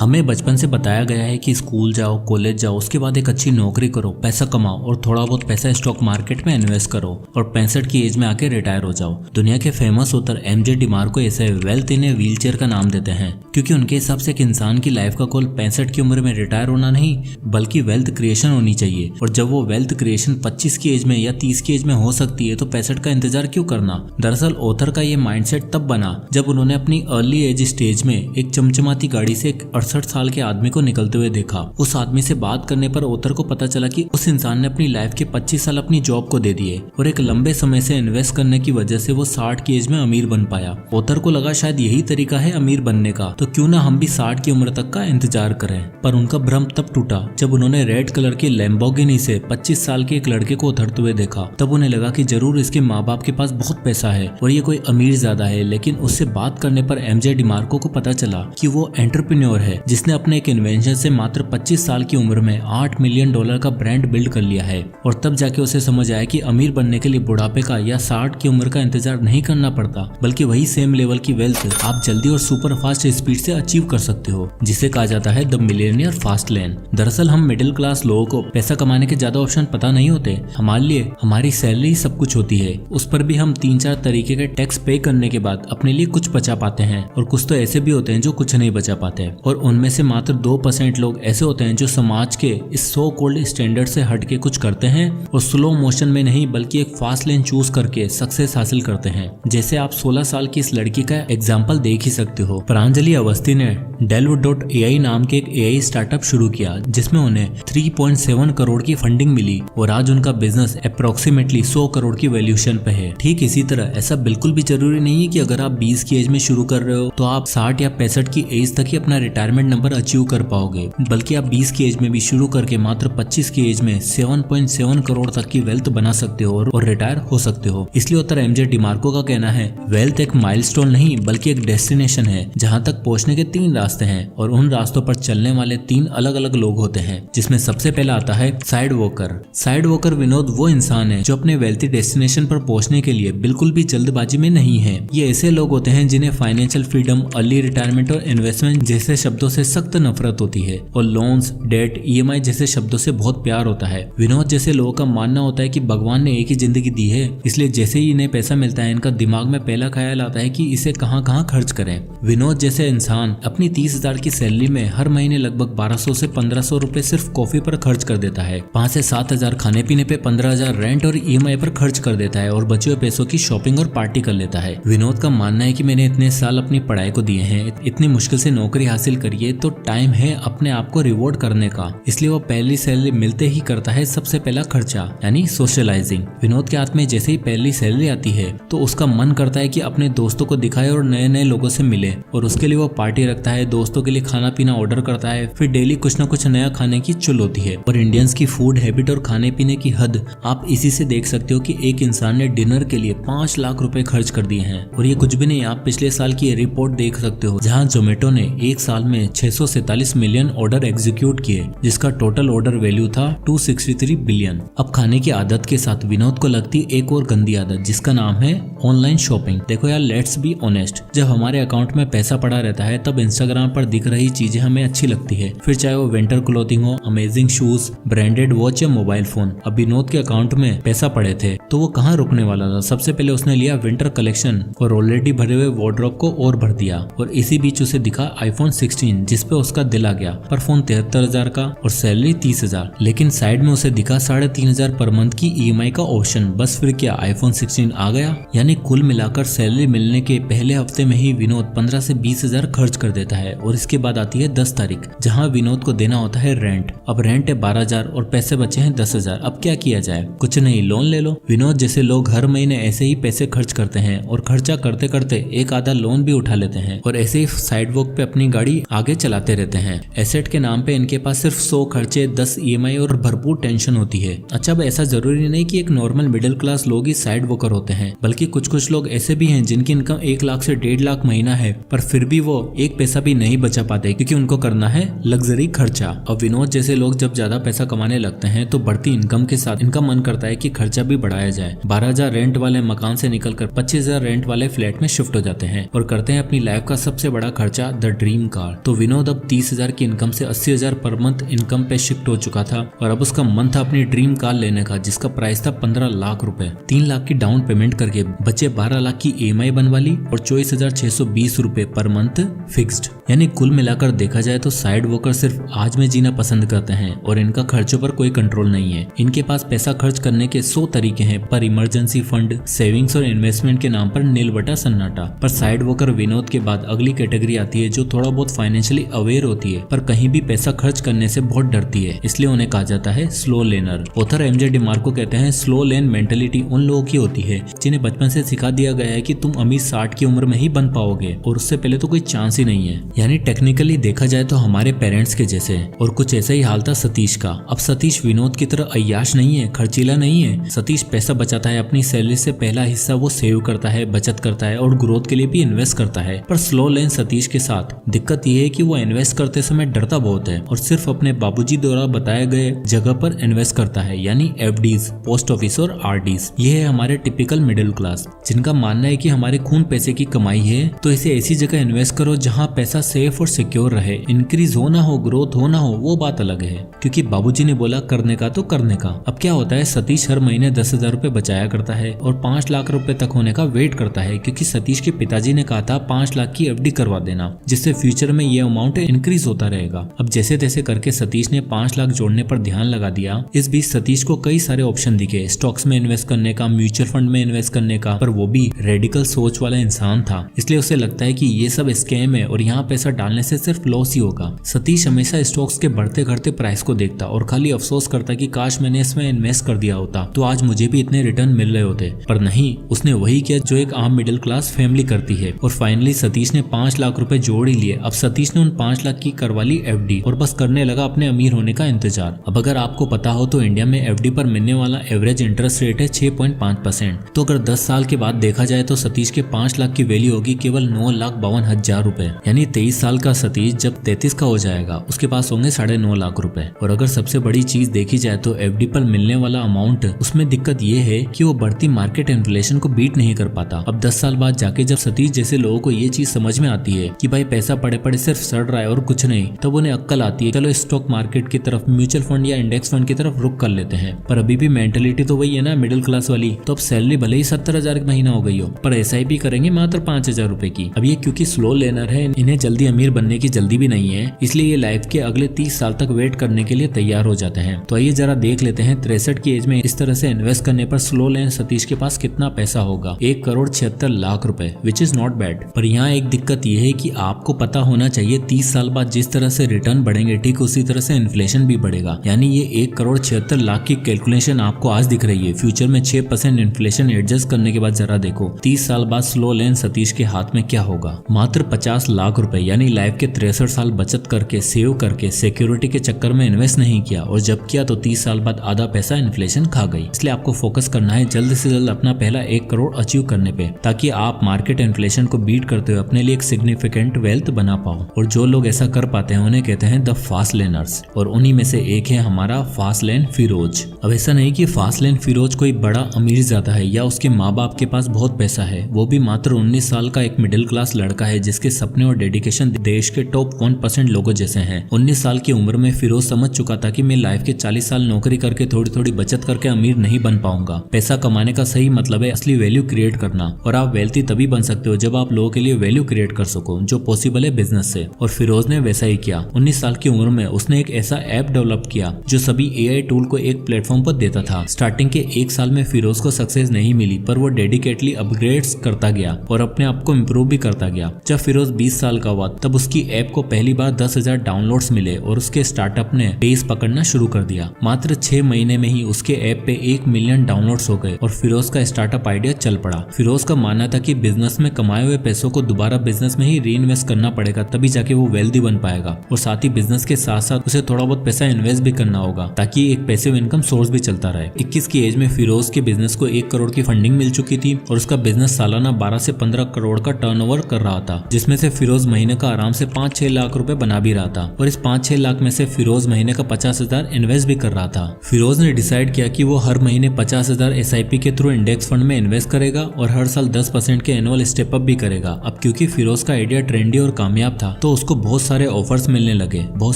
हमें बचपन से बताया गया है कि स्कूल जाओ, कॉलेज जाओ, उसके बाद एक अच्छी नौकरी करो, पैसा कमाओ और थोड़ा बहुत पैसा स्टॉक मार्केट में इन्वेस्ट करो और 65 की एज में आके रिटायर हो जाओ। दुनिया के फेमस ऑथर एमजे डिमार्को ऐसे वेल्थ इन ए व्हीलचेयर का नाम देते हैं, क्योंकि उनके हिसाब से एक इंसान की लाइफ का गोल 65 की उम्र में रिटायर होना नहीं बल्कि वेल्थ क्रिएशन होनी चाहिए। और जब वो वेल्थ क्रिएशन 25 की एज में या 30 की एज में हो सकती है तो 65 का इंतजार क्यों करना। दरअसल ऑथर का ये माइंडसेट तब बना जब उन्होंने अपनी अर्ली एज स्टेज में एक चमचमाती गाड़ी से एक 68 साल के आदमी को निकलते हुए देखा। उस आदमी से बात करने पर ऑथर को पता चला कि उस इंसान ने अपनी लाइफ के 25 साल अपनी जॉब को दे दिए और एक लंबे समय से इन्वेस्ट करने की वजह से वो 60 की एज में अमीर बन पाया। ऑथर को लगा शायद यही तरीका है अमीर बनने का, तो क्यों ना हम भी 60 की उम्र तक का इंतजार करें। पर उनका भ्रम तब टूटा जब उन्होंने रेड कलर की लैम्बोर्गिनी से 25 साल के एक लड़के को उतरते हुए देखा। तब उन्हें लगा कि जरूर इसके माँ बाप के पास बहुत पैसा है और ये कोई अमीर ज्यादा है। लेकिन उससे बात करने पर एमजे डिमार्को को पता चला कि वो एंटरप्रेन्योर है जिसने अपने एक इन्वेंशन से मात्र 25 साल की उम्र में $8 मिलियन का ब्रांड बिल्ड कर लिया है। और तब जाके उसे समझ आया कि अमीर बनने के लिए बुढ़ापे का या 60 की उम्र का इंतजार नहीं करना पड़ता, बल्कि वही सेम लेवल की वेल्थ आप जल्दी और सुपर फास्ट स्पीड से अचीव कर सकते हो, जिसे कहा जाता है द मिलेनियर फास्ट लेन। दरअसल हम मिडिल क्लास लोगों को पैसा कमाने के ज्यादा ऑप्शन पता नहीं होते। हमारे लिए हमारी सैलरी सब कुछ होती है, उस पर भी हम 3-4 तरीके के टैक्स पे करने के बाद अपने लिए कुछ बचा पाते हैं। और कुछ तो ऐसे भी होते हैं जो कुछ नहीं बचा पाते, और उनमें से मात्र 2% लोग ऐसे होते हैं जो समाज के इस सो कॉल्ड स्टैंडर्ड से हट के कुछ करते हैं और स्लो मोशन में नहीं बल्कि एक फास्ट लेन चूज करके सक्सेस हासिल करते हैं। जैसे आप 16 साल की इस लड़की का एग्जाम्पल देख ही सकते हो। प्रांजलि अवस्थी ने delve.ai नाम के एक AI स्टार्टअप शुरू किया जिसमें उन्हें 3.7 करोड़ की फंडिंग मिली और आज उनका बिजनेस अप्रोक्सीमेटली 100 करोड़ की वैल्यूएशन पे है। ठीक इसी तरह ऐसा बिल्कुल भी जरूरी नहीं है कि अगर आप 20 की एज में शुरू कर रहे हो तो आप 60 या 65 की एज तक ही अपना रिटायरमेंट नंबर अचीव कर पाओगे, बल्कि आप 20 की एज में भी शुरू करके मात्र 25 की एज में 7.7 करोड़ तक की वेल्थ बना सकते हो और रिटायर हो सकते हो। इसलिए उत्तर एमजे डिमार्को का कहना है वेल्थ एक माइलस्टोन नहीं बल्कि एक डेस्टिनेशन है जहाँ तक पहुँचने के 3 रास्ते हैं और उन रास्तों पर चलने वाले 3 अलग अलग लोग होते हैं, जिसमें सबसे पहला आता है side walker. Side walker Vinod वो इंसान है जो अपने वेल्थी डेस्टिनेशन पर पहुंचने के लिए बिल्कुल भी जल्दबाजी में नहीं है। ये ऐसे लोग होते हैं जिन्हें फाइनेंशियल फ्रीडम, अर्ली रिटायरमेंट और इन्वेस्टमेंट जैसे शब्दों से सख्त नफरत होती है और लोन्स, डेट, EMI जैसे शब्दों से बहुत प्यार होता है। विनोद जैसे लोगों का मानना होता है कि भगवान ने एक ही जिंदगी दी है, इसलिए जैसे ही इन्हें पैसा मिलता है इनका दिमाग में पहला ख्याल आता है कि इसे कहाँ कहाँ खर्च करें। विनोद जैसे इंसान अपनी 30,000 की सैलरी में हर महीने लगभग 1200 से 1500 रुपए सिर्फ कॉफी पर खर्च कर देता है, 5 से 7,000 खाने पीने पे, 15,000 रेंट और EMI पर खर्च कर देता है और बचे हुए पैसों की शॉपिंग और पार्टी कर लेता है। विनोद का मानना है कि मैंने इतने साल अपनी पढ़ाई को दिए हैं, इतनी मुश्किल से नौकरी हासिल करी है, तो टाइम है अपने आप को रिवॉर्ड करने का। इसलिए वो पहली सैलरी मिलते ही करता है सबसे पहला खर्चा यानी सोशलाइजिंग। विनोद के हाथ में जैसे ही पहली सैलरी आती है तो उसका मन करता है कि अपने दोस्तों को दिखाए और नए नए लोगों से मिले, और उसके लिए वो पार्टी रखता है, दोस्तों के लिए खाना पीना ऑर्डर करता है, फिर डेली कुछ ना कुछ नया खाने की चुल होती है। और इंडियंस की फूड हैबिट और खाने पीने की हद आप इसी से देख सकते हो कि एक इंसान ने डिनर के लिए 5 लाख रुपए खर्च कर दिए हैं। और ये कुछ भी नहीं, आप पिछले साल की रिपोर्ट देख सकते हो जहां जोमेटो ने एक साल में 647 मिलियन ऑर्डर एग्जीक्यूट किए, जिसका टोटल ऑर्डर वैल्यू था 263 बिलियन। अब खाने की आदत के साथ विनोद को लगती एक और गंदी आदत जिसका नाम है ऑनलाइन शॉपिंग। देखो यार, लेट्स बी ऑनेस्ट, जब हमारे अकाउंट में पैसा पड़ा रहता है तब इंस्टाग्राम पर दिख रही चीजें हमें अच्छी लगती है, फिर चाहे वो विंटर क्लोथिंग हो, अमेजिंग शूज, ब्रांडेड वॉच या मोबाइल फोन। अब विनोद के अकाउंट में पैसा पड़े थे तो वो कहाँ रुकने वाला था। सबसे पहले उसने लिया विंटर कलेक्शन और ऑलरेडी भरे हुए वार्डरोब को और भर दिया, और इसी बीच उसे दिखा iPhone 16 जिसपे उसका दिल आ गया, पर फोन 73,000 का और सैलरी 30,000। लेकिन साइड में उसे दिखा 3,500 पर मंथ की EMI का ऑप्शन। बस फिर क्या, iPhone 16 आ गया। यानी कुल मिलाकर सैलरी मिलने के पहले हफ्ते में ही विनोद 15 से 20,000 खर्च कर देता है। और इसके बाद आती है 10 तारीख जहाँ विनोद को देना होता है रेंट। अब रेंट है 12,000 और पैसे बचे हैं 10,000। अब क्या किया जाए, कुछ नहीं, लोन ले लो। विनोद जैसे लोग हर महीने ऐसे ही पैसे खर्च करते हैं और खर्चा करते करते एक आधा लोन भी उठा लेते हैं और ऐसे ही साइड वॉक पे अपनी गाड़ी आगे चलाते रहते हैं। एसेट के नाम पे इनके पास सिर्फ 100 खर्चे, 10 EMI और भरपूर टेंशन होती है। अच्छा, अब ऐसा जरूरी नहीं कि एक नॉर्मल मिडिल क्लास लोग ही साइड वॉकर होते हैं, बल्कि कुछ लोग ऐसे भी हैं जिनकी इनकम 1 लाख से 1.5 लाख महीना है, पर फिर भी वो एक पैसा भी नहीं बचा पाते क्योंकि उनको करना है लग्जरी खर्चा। और विनोद जैसे लोग जब ज्यादा पैसा कमाने लगते हैं तो बढ़ती इनकम के साथ इनका मन करता है कि खर्चा भी बढ़ाया जाए। 12,000 रेंट वाले मकान से निकलकर 25,000 रेंट वाले फ्लैट में शिफ्ट हो जाते हैं और करते हैं अपनी लाइफ का सबसे बड़ा खर्चा, द ड्रीम कार। तो विनोद अब 30,000 की इनकम से 80,000 पर मंथ इनकम पे शिफ्ट हो चुका था और अब उसका मन था अपनी ड्रीम कार लेने का, जिसका प्राइस था 15 लाख रुपए। 3 लाख की डाउन पेमेंट करके बचे 12 लाख की EMI बनवा ली और 24,620 रुपए पर मंथ फिक्स्ड। यानी कुल मिलाकर देखा जाए तो साइड वॉकर सिर्फ आज में जीना पसंद करते हैं और इनका खर्चों पर कोई कंट्रोल नहीं है। इनके पास पैसा खर्च करने के 100 तरीके हैं, पर इमरजेंसी फंड, सेविंग्स और इन्वेस्टमेंट के नाम पर नीलबटा सन्नाटा। पर साइड वॉकर विनोद के बाद अगली कैटेगरी आती है जो थोड़ा बहुत फाइनेंशियली अवेयर होती है पर कहीं भी पैसा खर्च करने से बहुत डरती है, इसलिए उन्हें कहा जाता है slow learner. Author MJ DeMarco कहते हैं स्लो लेन मेंटेलिटी उन लोगों की होती है जिन्हें बचपन से सिखा दिया गया है कि तुम अमीर 60 की उम्र में ही बन पाओगे और उससे पहले तो कोई चांस ही नहीं है। यानी टेक्निकली देखा जाए तो हमारे पेरेंट्स के जैसे। और कुछ ऐसा ही हाल था सतीश का। अब सतीश विनोद की तरह अय्याश नहीं है, खर्चीला नहीं है। सतीश पैसा बचाता है, अपनी सैलरी से पहला हिस्सा वो सेव करता है, बचत करता है और ग्रोथ के लिए भी इन्वेस्ट करता है। पर स्लो लेन सतीश के साथ दिक्कत ये है कि वो इन्वेस्ट करते समय डरता बहुत है और सिर्फ अपने बाबूजी द्वारा बताए गए जगह पर इन्वेस्ट करता है, यानी FDs, पोस्ट ऑफिस और RDs। ये है हमारे टिपिकल मिडिल क्लास जिनका मानना है कि हमारे खून पैसे की कमाई है तो इसे ऐसी जगह इन्वेस्ट करो जहाँ पैसा सेफ और सिक्योर रहे। इंक्रीज हो ना हो, ग्रोथ हो ना हो, वो बात अलग है, क्योंकि बाबूजी ने बोला करने का तो करने का। अब क्या होता है, सतीश हर महीने 10,000 रुपए बचाया करता है और 5 लाख रुपए तक होने का वेट करता है, क्योंकि सतीश के पिताजी ने कहा था 5 लाख की FD करवा देना, जिससे फ्यूचर में ये अमाउंट इंक्रीज होता रहेगा। अब जैसे तैसे करके सतीश ने 5 लाख जोड़ने पर ध्यान लगा दिया। इस बीच सतीश को कई सारे ऑप्शन दिखे, स्टॉक्स में इन्वेस्ट करने का, म्यूचुअल फंड में इन्वेस्ट करने का, पर वो भी रेडिकल सोच वाला इंसान था, इसलिए उसे लगता है कि ये सब स्कैम है और यहाँ पैसा डालने से सिर्फ लॉस ही होगा। सतीश हमेशा स्टॉक्स के बढ़ते घटते प्राइस को देखता और खाली अफसोस करता कि काश मैंने इसमें इन्वेस्ट कर दिया होता तो आज मुझे भी इतने रिटर्न मिल रहे होते। पर नहीं, उसने वही किया जो एक आम मिडिल क्लास फैमिली करती है और फाइनली सतीश ने 5 लाख रुपए जोड़ ही लिए। अब सतीश ने उन 5 लाख की करवा ली FD और बस करने लगा अपने अमीर होने का इंतजार। अब अगर आपको पता हो तो इंडिया में FD पर मिलने वाला एवरेज इंटरेस्ट रेट है 6.5%। तो अगर 10 साल के बाद देखा जाए तो सतीश के 5 लाख की वैल्यू होगी केवल 9,52,000 रुपए। यानी 23 साल का सतीश जब 33 का हो जाएगा उसके पास होंगे 9.5 लाख रुपए। और अगर सबसे बड़ी चीज देखी जाए तो FD पर मिलने वाला अमाउंट, उसमें दिक्कत ये है कि वो बढ़ती मार्केट इन्फ्लेशन को बीट नहीं कर पाता। अब 10 साल बाद जाके जब सतीश जैसे लोगों को ये चीज समझ में आती है कि भाई पैसा पड़े पड़े सिर्फ सड़ रहा है और कुछ नहीं, तब उन्हें अक्कल आती है चलो स्टॉक मार्केट की तरफ, म्यूचुअल फंड या इंडेक्स फंड की तरफ रुक कर लेते हैं। पर अभी भी मेंटेलिटी तो वही है ना, मिडिल क्लास वाली। तो अब सैलरी भले ही 70,000 महीना हो गई हो पर SIP करेंगे मात्र 5,000 रुपए की। अब ये क्योंकि स्लो लेनर है, इन्हें जल्दी अमीर बनने की जल्दी भी नहीं है, इसलिए ये लाइफ के अगले 30 साल तक वेट करने के लिए तैयार हो जाते हैं। तो आइए जरा देख लेते हैं 63 की एज में इस तरह से इन्वेस्ट करने पर स्लो लेन सतीश के पास कितना पैसा होगा। 1,76,00,000 रुपए, विच इज नॉट बैड। पर यहाँ एक दिक्कत ये है कि आपको पता होना चाहिए 30 साल बाद जिस तरह से रिटर्न बढ़ेंगे ठीक उसी तरह से इन्फ्लेशन भी बढ़ेगा। यानी ये 1,76,00,000 की कैलकुलेशन आपको आज दिख रही है, फ्यूचर में 6% इन्फ्लेशन एडजस्ट करने के बाद जरा देखो 30 साल बाद स्लो लेन सतीश के हाथ में क्या होगा। मात्र 50 लाख रुपए, यानी लाइफ के 63 साल बचत करके, सेव करके, सिक्योरिटी के चक्कर में इन्वेस्ट नहीं किया और जब किया तो 30 साल बाद आधा पैसा इन्फ्लेशन खा गई। इसलिए आपको फोकस करना है जल्द से जल्द अपना पहला 1 करोड़ अचीव करने पे, ताकि आप मार्केट इन्फ्लेशन को बीट करते हुए अपने लिए एक सिग्निफिकेंट वेल्थ बना पाओ। और जो लोग ऐसा कर पाते हैं उन्हें कहते हैं द फास्ट लेनर्स, और उन्हीं में से एक है हमारा फास्ट लेन फिरोज। अब ऐसा नहीं कि फास्ट लेन फिरोज कोई बड़ा अमीर ज्यादा है या उसके माँ बाप के पास बहुत पैसा है, वो भी मात्र 19 साल का एक मिडिल क्लास लड़का है जिसके सपने और डेडिकेशन देश के टॉप 1% लोगों जैसे हैं। 19 साल की उम्र में फिरोज समझ चुका था कि मैं लाइफ के 40 साल नौकरी करके थोड़ी थोड़ी बचत करके अमीर नहीं बन पाऊंगा। पैसा कमाने का सही मतलब है असली वैल्यू क्रिएट करना, और आप वेल्थी तभी बन सकते हो जब आप लोगों के लिए वैल्यू क्रिएट कर सको, जो पॉसिबल है बिजनेस से। और फिरोज ने वैसा ही किया। 19 साल की उम्र में उसने एक ऐसा ऐप डेवलप किया जो सभी AI टूल को एक प्लेटफॉर्म पर देता था। स्टार्टिंग के 1 साल में फिरोज को सक्सेस नहीं मिली, पर वो डेडिकेटली अपग्रेड्स करता गया और अपने आप को इम्प्रूव भी करता गया। जब फिरोज 20 साल का हुआ तब उसकी ऐप को पहली बार 10,000 डाउनलोड्स मिले और उसके स्टार्टअप ने पेस पकड़ना शुरू कर दिया। मात्र 6 महीने में ही उसके ऐप पे 1 मिलियन डाउनलोड्स हो गए और फिरोज का स्टार्टअप आइडिया चल पड़ा। फिरोज का मानना था कि बिजनेस में कमाए हुए पैसों को दोबारा बिजनेस में ही री इन्वेस्ट करना पड़ेगा, तभी जाके वो वेल्दी बन पाएगा। और साथ ही बिजनेस के साथ साथ उसे थोड़ा बहुत पैसा इन्वेस्ट भी करना होगा ताकि एक पैसिव इनकम सोर्स भी चलता रहे। 21 की एज में फिरोज के बिजनेस को 1 करोड़ की फंडिंग मिल चुकी थी और उसका बिजनेस सालाना 12 से 15 करोड़ का टर्नओवर कर रहा था, जिसमें से फिरोज महीने महीने का आराम से 5-6 लाख रुपए बना भी रहा था और इस 5-6 लाख में से फिरोज महीने का 50,000 इन्वेस्ट भी कर रहा था। फिरोज ने डिसाइड किया कि वो हर महीने 50,000 SIP के थ्रू इंडेक्स फंड में इन्वेस्ट करेगा और हर साल 10% के एनुअल स्टेप अप भी करेगा। अब क्योंकि फिरोज का आइडिया ट्रेंडी और कामयाब था तो उसको बहुत सारे ऑफर्स मिलने लगे। बहुत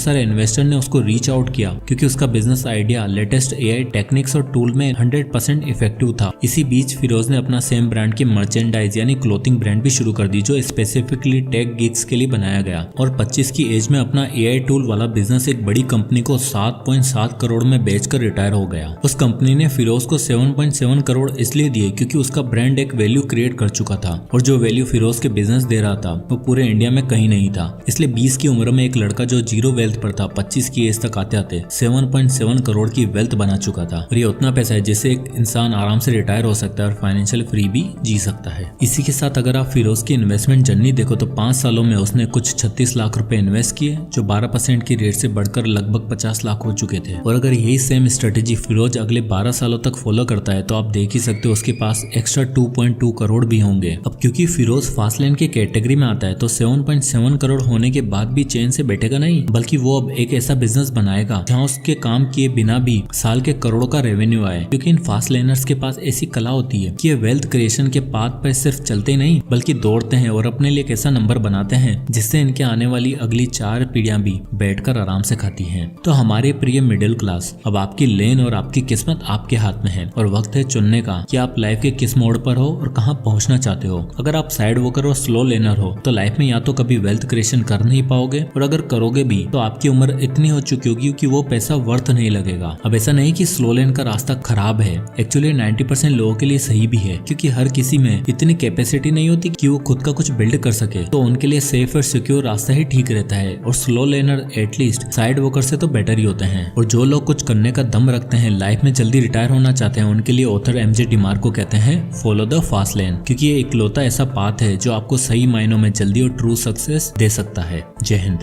सारे इन्वेस्टर ने उसको रीच आउट किया क्योंकि उसका business idea latest AI techniques और टूल में 100% इफेक्टिव था। इसी बीच फिरोज ने अपना सेम ब्रांड की मर्चेंडाइज यानी क्लोथिंग ब्रांड भी शुरू कर दी जो स्पेसिफिकली टेक गीक्स के लिए बनाया गया और 25 की एज में अपना AI टूल वाला बिजनेस एक बड़ी कंपनी को 7.7 करोड़ में बेचकर रिटायर हो गया। उस कंपनी ने फिरोज को 7.7 करोड़ इसलिए दिए क्योंकि उसका ब्रांड एक वैल्यू क्रिएट कर चुका था और जो वैल्यू फिरोज के बिजनेस दे रहा था वो पूरे इंडिया में कहीं नहीं था। इसलिए 20 की उम्र में एक लड़का जो जीरो वेल्थ पर था 25 की एज तक आते आते 7.7 करोड़ की वेल्थ बना चुका था और ये उतना पैसा है जिससे एक इंसान आराम से रिटायर हो सकता है और फाइनेंशियल फ्री भी जी सकता है। इसी के साथ अगर आप फिरोज की इन्वेस्टमेंट जर्नी देखो तो 5 सालों में उसने कुछ 36 लाख रुपए इन्वेस्ट किए जो 12% की रेट से बढ़कर लगभग 50 लाख हो चुके थे। और अगर यही सेम स्ट्रेटेजी फिरोज अगले 12 सालों तक फॉलो करता है तो आप देख ही सकते हो उसके पास एक्स्ट्रा 2.2 करोड़ भी होंगे। अब क्योंकि फिरोज फास्ट लेन की कैटेगरी में आता है तो 7.7 करोड़ होने के बाद भी चैन से बैठेगा नहीं, बल्कि वो अब एक ऐसा बिजनेस बनाएगा जहाँ उसके काम किए बिना भी साल के करोड़ों का रेवेन्यू आए। क्योंकि इन फास्ट लेनर्स के पास ऐसी कला होती है कि ये वेल्थ क्रिएशन के पाथ पर सिर्फ चलते नहीं बल्कि दौड़ते हैं और अपने लिए एक ऐसा नंबर बनाते हैं जिससे इनके आने वाली अगली 4 पीढ़ियां भी बैठकर आराम से खाती हैं। तो हमारे प्रिय मिडिल क्लास, अब आपकी लेन और आपकी किस्मत आपके हाथ में है और वक्त है चुनने का कि आप लाइफ के किस मोड़ पर हो और कहां पहुंचना चाहते हो। अगर आप साइड वॉकर और स्लो लेनर हो तो लाइफ में या तो कभी वेल्थ क्रिएशन कर नहीं पाओगे और अगर करोगे भी तो आपकी उम्र इतनी हो चुकी होगी कि वो पैसा वर्थ नहीं लगेगा। अब ऐसा नहीं कि स्लो लेन का रास्ता खराब है, एक्चुअली 90% लोगों के लिए सही भी है क्योंकि हर किसी में इतनी कैपेसिटी नहीं होती कि वो खुद का कुछ बिल्ड कर सके, तो उनके लिए सेफ और सिक्योर रास्ता ही ठीक रहता है और slow learner at least side walker से तो बेटर ही होते हैं। और जो लोग कुछ करने का दम रखते हैं, लाइफ में जल्दी रिटायर होना चाहते हैं, उनके लिए ऑथर MJ डिमार्को कहते हैं फॉलो द फास्ट लेन, क्योंकि ये इकलौता ऐसा पाथ है जो आपको सही मायनों में जल्दी और ट्रू सक्सेस दे सकता है। जय हिंद।